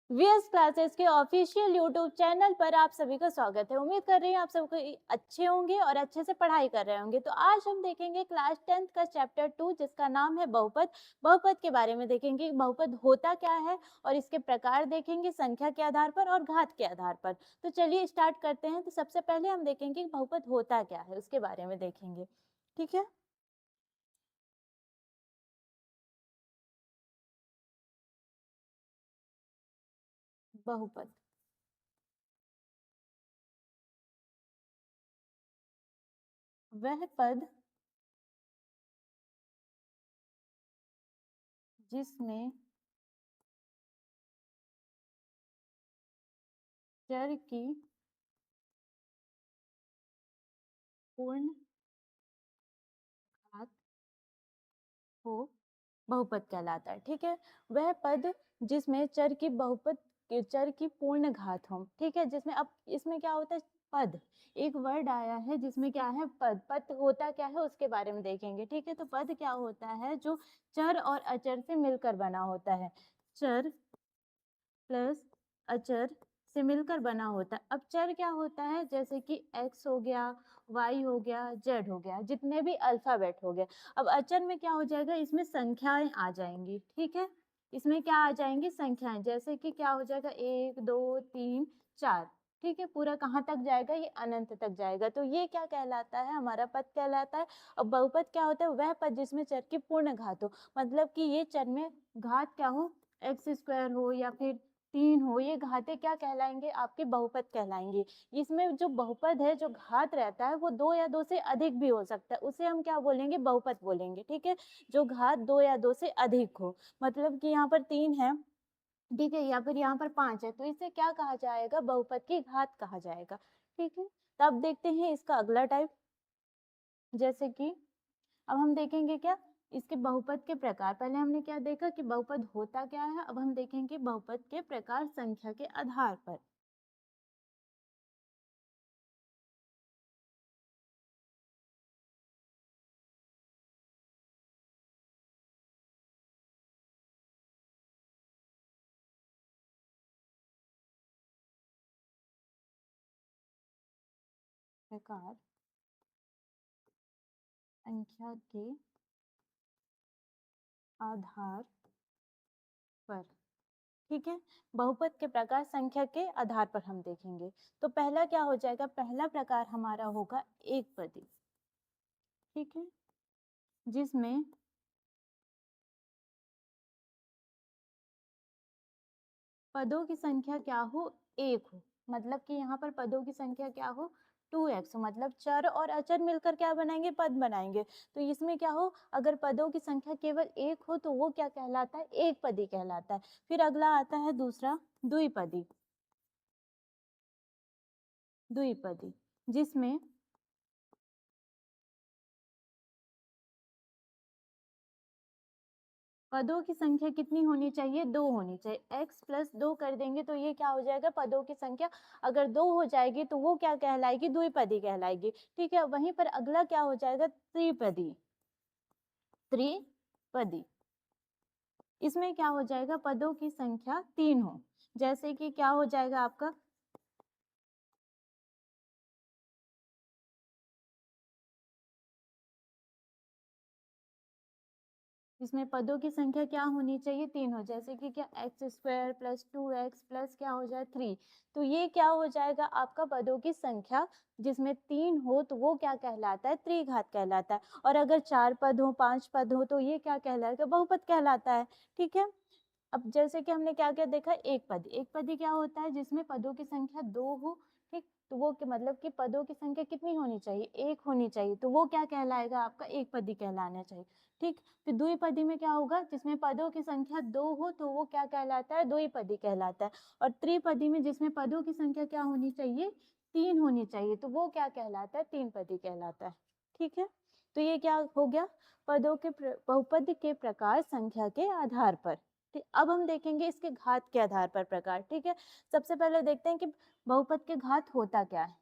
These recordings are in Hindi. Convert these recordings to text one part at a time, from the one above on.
वीएस क्लासेस के ऑफिशियल यूट्यूब चैनल पर आप सभी का स्वागत है। उम्मीद कर रही हूँ आप सब कोई अच्छे होंगे और अच्छे से पढ़ाई कर रहे होंगे। तो आज हम देखेंगे क्लास 10th का चैप्टर 2 जिसका नाम है बहुपद। बहुपद के बारे में देखेंगे, बहुपद होता क्या है और इसके प्रकार देखेंगे संख्या के आधार पर और घात के आधार पर। तो चलिए स्टार्ट करते हैं। तो सबसे पहले हम देखेंगे कि बहुपद होता क्या है, उसके बारे में देखेंगे। ठीक है। बहुपद वह पद जिसमें चर की पूर्ण घात हो बहुपद कहलाता है। ठीक है। वह पद जिसमें चर की पूर्ण घात हो। ठीक है। जिसमें अब इसमें क्या होता है, पद एक वर्ड आया है जिसमें क्या है, पद। पद होता क्या है उसके बारे में देखेंगे। ठीक है। तो पद क्या होता है, जो चर और अचर से मिलकर बना होता है। चर प्लस अचर से मिलकर बना होता है। अब चर क्या होता है, जैसे कि x हो गया, y हो गया, z हो गया, जितने भी अल्फाबेट हो गए। अब अचर में क्या हो जाएगा, इसमें संख्याएं आ जाएंगी। ठीक है। इसमें क्या आ जाएंगी, संख्याएं। जैसे कि क्या हो जाएगा, 1 2 3 4। ठीक है। पूरा कहाँ तक जाएगा, ये अनंत तक जाएगा। तो ये क्या कहलाता है, हमारा पद कहलाता है। अब बहुपद क्या होता है, वह पद जिसमें चर की पूर्ण घात हो। मतलब कि ये चर में घात क्या हो, एक्स स्क्वायर हो या फिर 3 हो, ये घातें क्या कहलाएंगे, आपके बहुपद कहलाएंगे। इसमें जो बहुपद है, जो घात रहता है, वो 2 या 2 से अधिक भी हो सकता है, उसे हम क्या बोलेंगे, बहुपद बोलेंगे। ठीक है। जो घात 2 या 2 से अधिक हो, मतलब कि यहाँ पर 3 है, ठीक है, या फिर यहाँ पर 5 है, तो इसे क्या कहा जाएगा, बहुपद की घात कहा जाएगा। ठीक है। तो अब देखते हैं इसका अगला टाइप। जैसे कि अब हम देखेंगे क्या, इसके बहुपद के प्रकार। पहले हमने क्या देखा कि बहुपद होता क्या है, अब हम देखेंगे बहुपद के प्रकार संख्या के आधार पर। प्रकार संख्या के आधार पर। ठीक है। बहुपद के प्रकार संख्या के आधार पर हम देखेंगे। तो पहला क्या हो जाएगा, पहला प्रकार हमारा होगा एक पदी। ठीक है। जिसमें पदों की संख्या क्या हो, एक हो। मतलब कि यहाँ पर पदों की संख्या क्या हो, 2x हो। मतलब चर और अचर मिलकर क्या बनाएंगे, पद बनाएंगे। तो इसमें क्या हो, अगर पदों की संख्या केवल एक हो तो वो क्या कहलाता है, एक पदी कहलाता है। फिर अगला आता है दूसरा, द्विपदी। द्विपदी जिसमें पदों की संख्या कितनी होनी चाहिए, 2 होनी चाहिए। x प्लस 2 कर देंगे तो ये क्या हो जाएगा, पदों की संख्या अगर 2 हो जाएगी तो वो क्या कहलाएगी, द्विपदी कहलाएगी। ठीक है। वहीं पर अगला क्या हो जाएगा, त्रिपदी। त्रिपदी इसमें क्या हो जाएगा, पदों की संख्या 3 हो। जैसे कि क्या हो जाएगा आपका, इसमें पदों की संख्या क्या होनी चाहिए, 3 हो। जैसे कि क्या, x square plus 2x plus क्या हो जाए 3। तो ये क्या हो जाएगा आपका, पदों की संख्या जिसमें 3 हो तो वो क्या कहलाता है, त्रिघात कहलाता है। और अगर 4 पद हो, 5 पद हो, तो ये क्या कहलाएगा, बहुपद कहलाता है। ठीक है। अब जैसे कि हमने क्या क्या देखा, एक पद। एक पदी क्या होता है, जिसमें पदों की संख्या 2 हो। ठीक। तो वो मतलब कि पदों की संख्या कितनी होनी चाहिए, एक होनी चाहिए, तो वो क्या कहलाएगा, आपका एक पदी कहलाना चाहिए। ठीक। फिर द्विपदी में क्या होगा, जिसमें पदों की संख्या 2 हो तो वो क्या कहलाता है, द्विपदी कहलाता है। और त्रिपदी में जिसमें पदों की संख्या क्या होनी चाहिए, 3 होनी चाहिए, तो वो क्या कहलाता है, तीन पदी कहलाता है। ठीक है। तो ये क्या हो गया, पदों के बहुपद के प्रकार संख्या के आधार पर। ठीक। अब हम देखेंगे इसके घात के आधार पर प्रकार। ठीक है। सबसे पहले देखते हैं कि बहुपद के घात होता क्या है।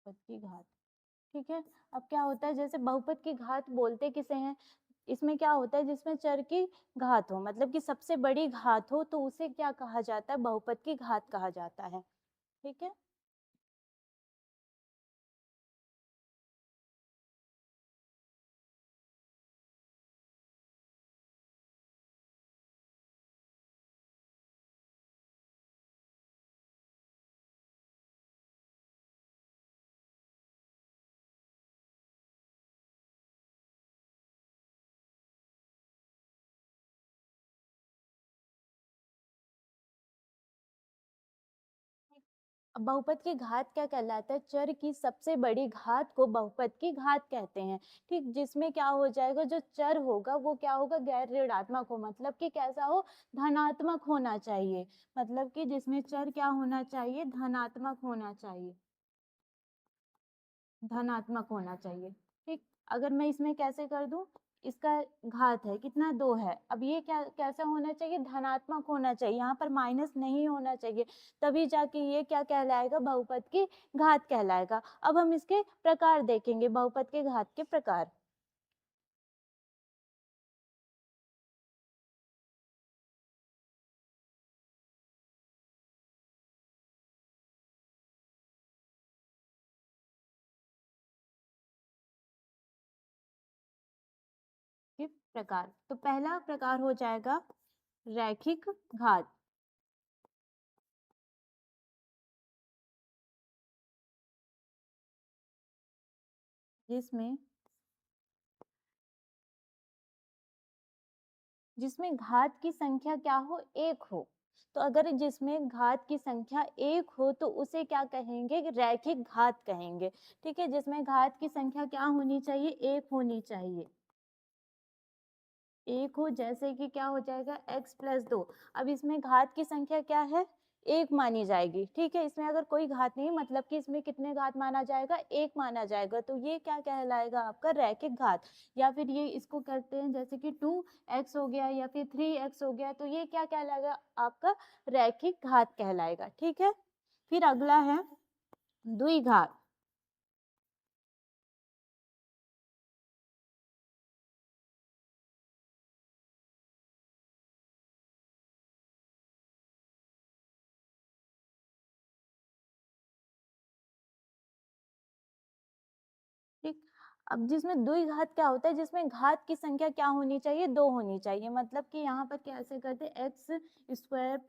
बहुपद की घात, ठीक है। अब क्या होता है, जैसे बहुपद की घात बोलते किसे हैं, इसमें क्या होता है जिसमें चर की घात हो, मतलब कि सबसे बड़ी घात हो, तो उसे क्या कहा जाता है, बहुपद की घात कहा जाता है, ठीक है। अब बहुपद की घात क्या कहलाता है, चर की सबसे बड़ी घात को बहुपद की घात कहते हैं, ठीक। जिसमें क्या हो जाएगा, जो चर होगा वो क्या होगा, गैर ऋणात्मक हो, मतलब कि कैसा हो, धनात्मक होना चाहिए, मतलब कि जिसमें चर क्या होना चाहिए, धनात्मक होना चाहिए, धनात्मक होना चाहिए, ठीक। अगर मैं इसमें कैसे कर दूं, इसका घात है कितना, 2 है, अब ये क्या कैसा होना चाहिए, धनात्मक होना चाहिए, यहाँ पर माइनस नहीं होना चाहिए, तभी जाके ये क्या कहलाएगा, बहुपद की घात कहलाएगा। अब हम इसके प्रकार देखेंगे, बहुपद के घात के प्रकार, के प्रकार। तो पहला प्रकार हो जाएगा रैखिक घात, जिसमें जिसमें घात की संख्या क्या हो, एक हो। तो अगर जिसमें घात की संख्या एक हो तो उसे क्या कहेंगे, रैखिक घात कहेंगे, ठीक है। जिसमें घात की संख्या क्या होनी चाहिए, एक होनी चाहिए, एक हो, जैसे कि क्या हो जाएगा, x+2। अब इसमें घात की संख्या क्या है, एक मानी जाएगी, ठीक है। इसमें अगर कोई घात नहीं, मतलब कि इसमें कितने घात माना जाएगा, एक माना जाएगा, तो ये क्या कहलाएगा, आपका रैखिक घात। या फिर ये इसको करते हैं, जैसे कि 2x हो गया या फिर 3x हो गया, तो ये क्या कहलाएगा, आपका रैखिक घात कहलाएगा, ठीक है। फिर अगला है द्विघात, ठीक। अब जिसमें द्विघात क्या होता है, जिसमें घात की संख्या क्या होनी चाहिए, 2 होनी चाहिए, मतलब कि यहाँ पर कैसे करते हैं, x²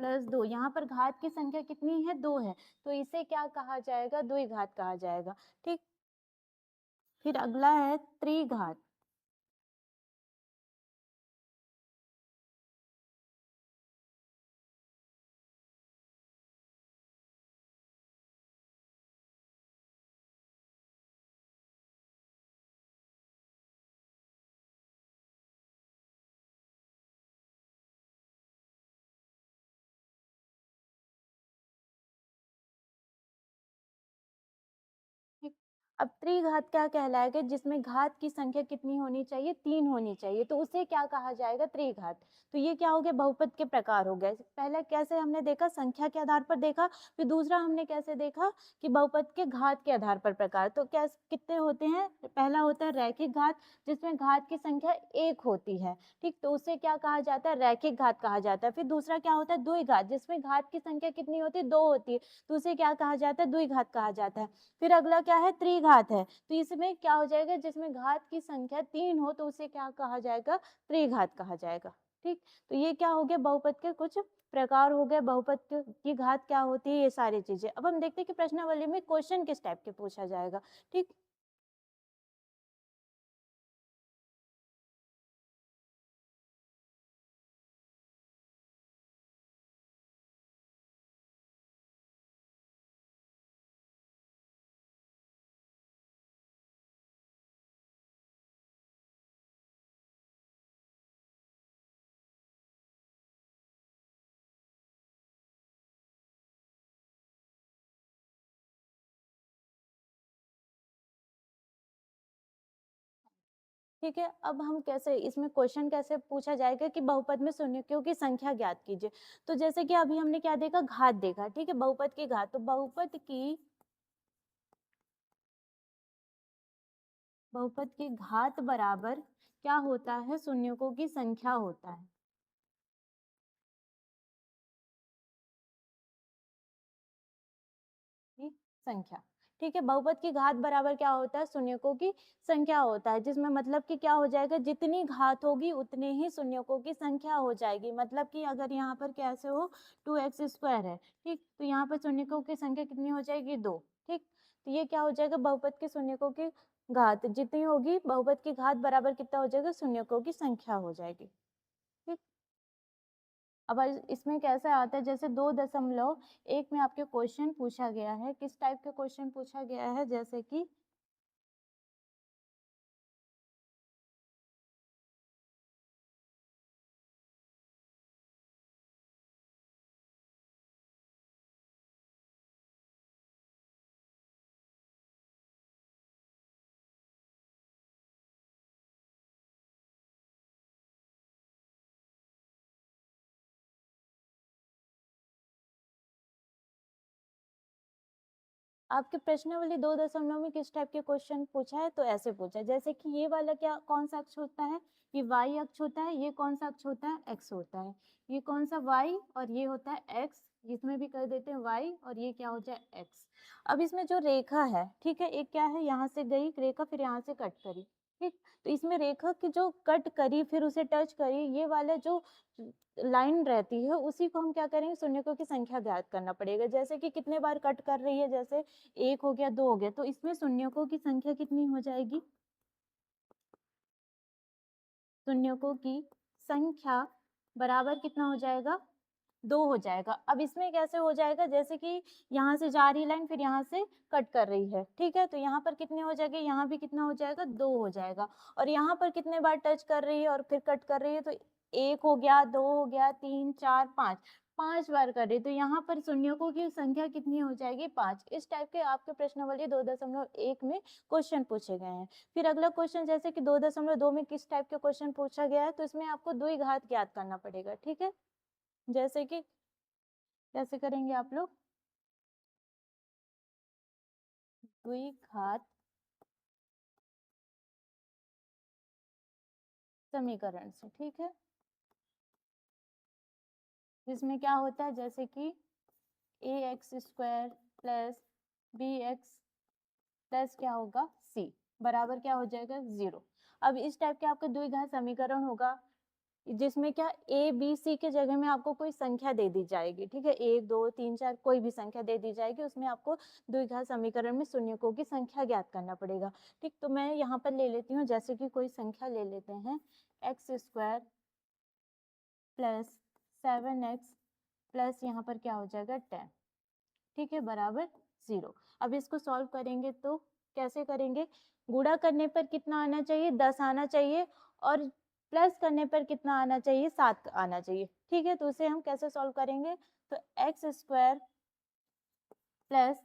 + 2, यहाँ पर घात की संख्या कितनी है, 2 है, तो इसे क्या कहा जाएगा, द्विघात कहा जाएगा, ठीक। फिर अगला है त्रिघात, ठीक। अब त्रिघात क्या कहलाएगा, जिसमें घात की संख्या कितनी होनी चाहिए, 3 होनी चाहिए, तो उसे क्या कहा जाएगा, त्रिघात। तो ये क्या हो गया, बहुपद के प्रकार हो गए। पहले कैसे हमने देखा, संख्या के आधार पर देखा, फिर दूसरा हमने कैसे देखा कि बहुपद के घात के आधार पर प्रकार। तो क्या कितने होते हैं, पहला होता है रैखिक घात, जिसमें घात की संख्या एक होती है, ठीक, तो उसे क्या कहा जाता है, रैखिक घात कहा जाता है। फिर दूसरा क्या होता है, द्विघात, जिसमें घात की संख्या कितनी होती है, 2 होती है, तो उसे क्या कहा जाता है, द्विघात कहा जाता है। फिर अगला क्या है, त्रिघात है, तो इसमें क्या हो जाएगा, जिसमें घात की संख्या 3 हो, तो उसे क्या कहा जाएगा, त्रिघात कहा जाएगा, ठीक। तो ये क्या हो गया, बहुपद के कुछ प्रकार हो गए, बहुपद की घात क्या होती है, ये सारी चीजें। अब हम देखते हैं कि प्रश्नावली में क्वेश्चन किस टाइप के पूछा जाएगा, ठीक। ठीक है, अब हम कैसे इसमें क्वेश्चन कैसे पूछा जाएगा कि बहुपद में शून्यकों की संख्या ज्ञात कीजिए। तो जैसे कि अभी हमने क्या देखा, घात देखा, ठीक है, बहुपद की घात, तो बहुपद की बहुपद की घात बराबर क्या होता है, शून्यकों की संख्या होता है। की संख्या, ठीक है। बहुपद की घात बराबर क्या होता है, शून्यकों की संख्या होता है, जिसमें मतलब कि क्या हो जाएगा, जितनी घात होगी उतने ही शून्यकों की संख्या हो जाएगी। मतलब कि अगर यहाँ पर कैसे हो 2x² है, ठीक, तो यहाँ पर शून्यकों की संख्या कितनी हो जाएगी, 2, ठीक। तो ये क्या हो जाएगा, बहुपद के शून्यकों की घात जितनी होगी, बहुपद की घात बराबर कितना हो जाएगा, शून्यकों की संख्या हो जाएगी, ठीक। अब इसमें कैसे आता है, जैसे 2.1 में आपके क्वेश्चन पूछा गया है, किस टाइप के क्वेश्चन पूछा गया है, जैसे कि आपके प्रश्नावली 2 दशमलव में किस टाइप के क्वेश्चन पूछा है, तो ऐसे पूछा है, जैसे कि ये वाला क्या कौन सा अक्ष होता है, ये y अक्ष होता है, ये कौन सा अक्ष होता है, x होता है, ये कौन सा y और ये होता है x, इसमें भी कर देते हैं y और ये क्या हो जाए x। अब इसमें जो रेखा है, ठीक है, एक क्या है, यहाँ से गई रेखा फिर यहाँ से कट करी, ठीक, तो इसमें रेखा की जो कट करी फिर उसे टच करी, ये वाला जो लाइन रहती है उसी को हम क्या करेंगे, शून्यकों की संख्या ज्ञात करना पड़ेगा। जैसे कि कितने बार कट कर रही है, जैसे 1 हो गया, 2 हो गया, तो इसमें शून्यकों की संख्या कितनी हो जाएगी, शून्यकों की संख्या बराबर कितना हो जाएगा, 2 हो जाएगा। अब इसमें कैसे हो जाएगा, जैसे कि यहाँ से जा रही लाइन फिर यहाँ से कट कर रही है, ठीक है, तो यहाँ पर कितने हो जाएंगे, यहाँ भी कितना हो जाएगा, 2 हो जाएगा। और यहाँ पर कितने बार टच कर रही है और फिर कट कर रही है, तो 1 हो गया, 2 हो गया, 3, 4, 5, 5 बार कर रही है, तो यहाँ पर शून्यकों की संख्या कितनी हो जाएगी, 5। इस टाइप के आपके प्रश्नावली 2.1 में क्वेश्चन पूछे गए हैं। फिर अगला क्वेश्चन, जैसे कि 2.2 में किस टाइप के क्वेश्चन पूछा गया है, तो इसमें आपको द्विघात ज्ञात करना पड़ेगा, ठीक है। जैसे कि कैसे करेंगे आप लोग, द्विघात समीकरण से, ठीक है, जिसमें क्या होता है, जैसे कि ax² प्लस bx प्लस क्या होगा c बराबर क्या हो जाएगा, 0। अब इस टाइप के आपका द्विघात समीकरण होगा, जिसमें क्या ए बी सी के जगह में आपको कोई संख्या दे दी जाएगी, ठीक है, 1 2 3 4 कोई भी संख्या दे दी जाएगी, उसमें आपको द्विघात समीकरण में शून्यकों की संख्या ज्ञात करना पड़ेगा, ठीक। तो मैं यहाँ पर ले लेती हूँ, जैसे कि कोई संख्या ले लेते हैं, x² प्लस 7x प्लस यहाँ पर क्या हो जाएगा 10, ठीक है, बराबर 0। अब इसको सॉल्व करेंगे तो कैसे करेंगे, गुणा करने पर कितना आना चाहिए, 10 आना चाहिए, और प्लस करने पर कितना आना चाहिए, 7 आना चाहिए, ठीक है। तो उसे हम कैसे सॉल्व करेंगे, तो x² प्लस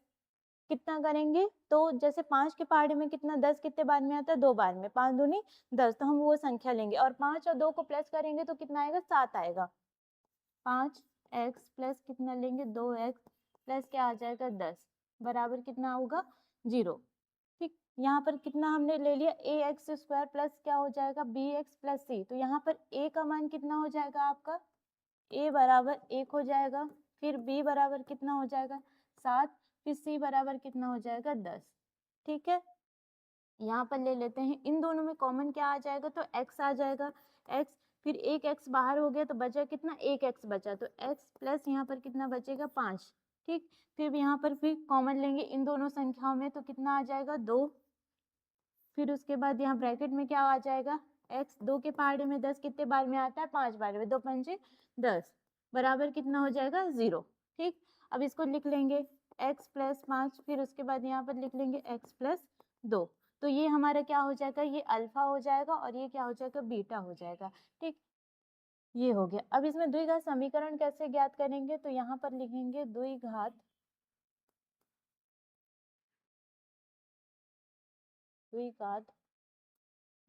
कितना करेंगे, तो जैसे 5 के पहाड़े में कितना, 10 कितने बार में आता है, 2 बार में, 5 दूनी 10, तो हम वो संख्या लेंगे और 5 और 2 को प्लस करेंगे तो कितना आएगा, 7 आएगा। 5x प्लस कितना लेंगे, 2x प्लस क्या आ जाएगा, 10 बराबर कितना होगा, 0, ठीक। यहाँ पर कितना हमने ले लिया, ax² प्लस क्या हो जाएगा, bx प्लस c, तो यहाँ पर a का मान कितना हो जाएगा आपका, a बराबर 1 हो जाएगा, फिर b बराबर कितना हो जाएगा, 7, फिर c बराबर कितना हो जाएगा, 10, ठीक है। यहाँ पर ले लेते हैं, इन दोनों में कॉमन क्या आ जाएगा, तो x आ जाएगा, x, फिर एक x बाहर हो गया तो बचा कितना, एक x बचा, तो x प्लस यहाँ पर कितना बचेगा, 5, ठीक। फिर यहाँ पर फिर कॉमन लेंगे इन दोनों संख्याओं में, तो कितना आ जाएगा, 2, फिर उसके बाद यहाँ ब्रैकेट में क्या आ जाएगा, x, 2 के पहाड़े में 10 कितने बार में आता है, 5 बार में, 2 पंजे 10 बराबर कितना हो जाएगा, 0, ठीक। अब इसको लिख लेंगे x प्लस 5, फिर उसके बाद यहाँ पर लिख लेंगे x प्लस 2, तो ये हमारा क्या हो जाएगा, ये अल्फा हो जाएगा और ये क्या हो जाएगा, बीटा हो जाएगा, ठीक। ये हो गया। अब इसमें द्विघात समीकरण कैसे ज्ञात करेंगे, तो यहाँ पर लिखेंगे द्विघात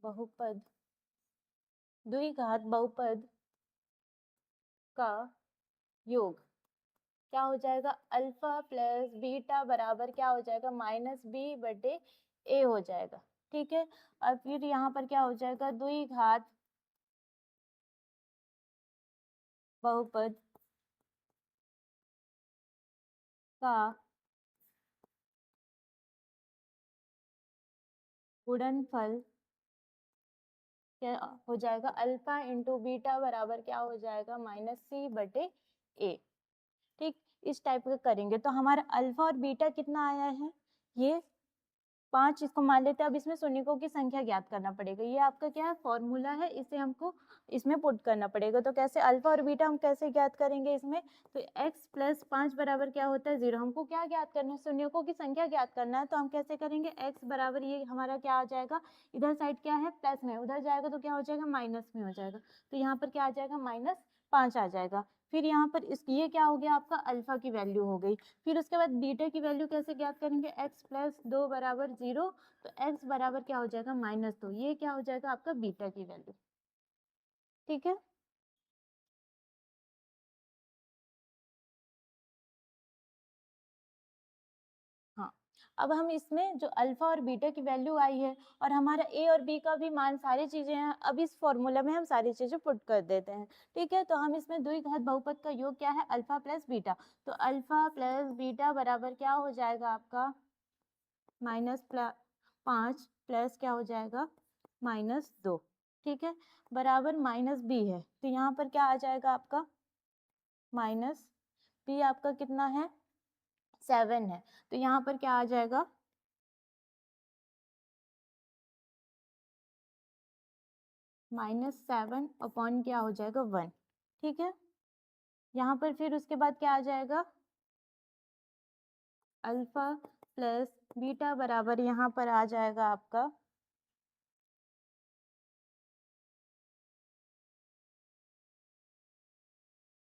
बहुपद, द्विघात बहुपद का योग क्या हो जाएगा, अल्फा प्लस बीटा बराबर क्या हो जाएगा, -b/a हो जाएगा, ठीक है। और फिर यहाँ पर क्या हो जाएगा, द्विघात बहुपद का गुणनफल क्या हो जाएगा, अल्फा इंटू बीटा बराबर क्या हो जाएगा, -c/a। ठीक, इस टाइप का करेंगे तो हमारा अल्फा और बीटा कितना आया है, ये 5, इसको मान लेते हैं। अब इसमें शून्यकों की संख्या ज्ञात करना पड़ेगा, ये आपका क्या है, फॉर्मूला है, इसे हमको इसमें पुट करना पड़ेगा। तो कैसे अल्फा और बीटा हम कैसे ज्ञात करेंगे इसमें, तो x + 5 बराबर क्या होता है 0। हमको क्या ज्ञात करना है, शून्यकों की संख्या ज्ञात करना है। तो हम कैसे करेंगे, x बराबर ये हमारा क्या आ जाएगा, इधर साइड क्या है प्लस में, उधर जाएगा तो क्या हो जाएगा माइनस में हो जाएगा। तो यहाँ पर क्या आ जाएगा, -5 आ जाएगा। फिर यहाँ पर इस ये क्या हो गया, आपका अल्फा की वैल्यू हो गई। फिर उसके बाद बीटा की वैल्यू कैसे ज्ञात करेंगे, x + 2 बराबर 0। तो x बराबर क्या हो जाएगा -2, ये क्या हो जाएगा आपका बीटा की वैल्यू। ठीक है, हाँ। अब हम इसमें जो अल्फा और बीटा की वैल्यू आई है और हमारा ए और बी का भी मान, सारी चीजें हैं, अब इस फॉर्मूला में हम सारी चीजें पुट कर देते हैं। ठीक है, तो हम इसमें द्विघात बहुपद का योग क्या है, अल्फा प्लस बीटा। तो अल्फा प्लस बीटा बराबर क्या हो जाएगा आपका, -5 प्लस क्या हो जाएगा -2। ठीक है, बराबर -b है, तो यहाँ पर क्या आ जाएगा आपका, -b आपका कितना है 7 है। तो यहाँ पर क्या आ जाएगा, -7 अपॉन क्या हो जाएगा 1। ठीक है, यहाँ पर फिर उसके बाद क्या आ जाएगा, अल्फा प्लस बीटा बराबर यहाँ पर आ जाएगा आपका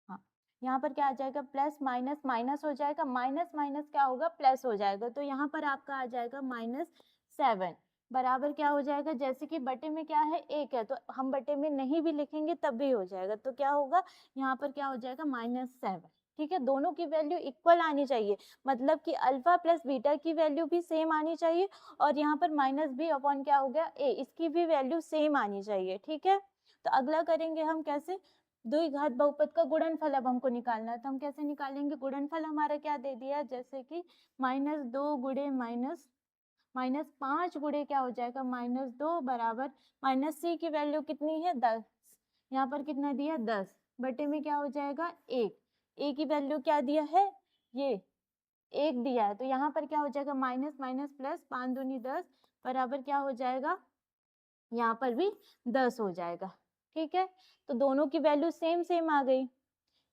हाँ, यहाँ पर क्या आ जाएगा, प्लस माइनस माइनस हो जाएगा, माइनस माइनस क्या होगा, प्लस हो जाएगा। तो यहाँ पर आपका आ जाएगा -7 बराबर क्या हो जाएगा, जैसे कि बटे में क्या है 1 है, तो हम बटे में नहीं भी लिखेंगे तब भी हो जाएगा। तो क्या होगा, यहाँ पर क्या हो जाएगा -7। ठीक है, दोनों की वैल्यू इक्वल आनी चाहिए, मतलब कि अल्फा प्लस बीटा की वैल्यू भी सेम आनी चाहिए, और यहाँ पर -b अपॉन क्या हो गया a, इसकी भी वैल्यू सेम आनी चाहिए। ठीक है, तो अगला करेंगे हम कैसे, द्विघात बहुपद का गुणनफल अब हमको निकालना है। तो हम कैसे निकालेंगे, गुणनफल हमारा क्या दे दिया, जैसे कि -2 गुणे -5 गुणे क्या हो जाएगा -2 बराबर -c की वैल्यू कितनी है 10, यहाँ पर कितना दिया 10 बटे में क्या हो जाएगा 1, a की वैल्यू क्या दिया है, ये 1 दिया है। तो यहाँ पर क्या हो जाएगा माइनस माइनस प्लस, 5 दूनी 10 बराबर क्या हो जाएगा, यहाँ पर भी 10 हो जाएगा। ठीक है, तो दोनों की वैल्यू सेम सेम आ गई,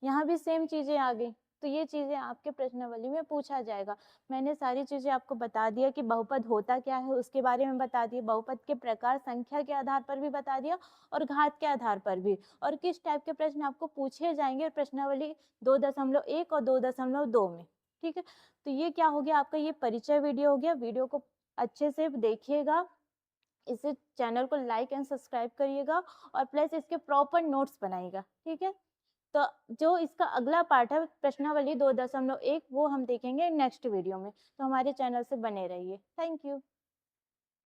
यहाँ भी सेम चीजें आ गई। तो ये चीजें आपके प्रश्नावली में पूछा जाएगा। मैंने सारी चीजें आपको बता दिया कि बहुपद होता क्या है, उसके बारे में बता दिया, बहुपद के प्रकार संख्या के आधार पर भी बता दिया और घात के आधार पर भी, और किस टाइप के प्रश्न आपको पूछे जाएंगे प्रश्नावली 2.1 और 2.2 में। ठीक है, तो ये क्या हो गया आपका, ये परिचय वीडियो हो गया। वीडियो को अच्छे से देखिएगा, इसे चैनल को लाइक एंड सब्सक्राइब करिएगा, और प्लस इसके प्रॉपर नोट्स बनाइएगा। ठीक है, तो जो इसका अगला पार्ट है प्रश्नावली 2.1 वो हम देखेंगे नेक्स्ट वीडियो में। तो हमारे चैनल से बने रहिए। Thank you.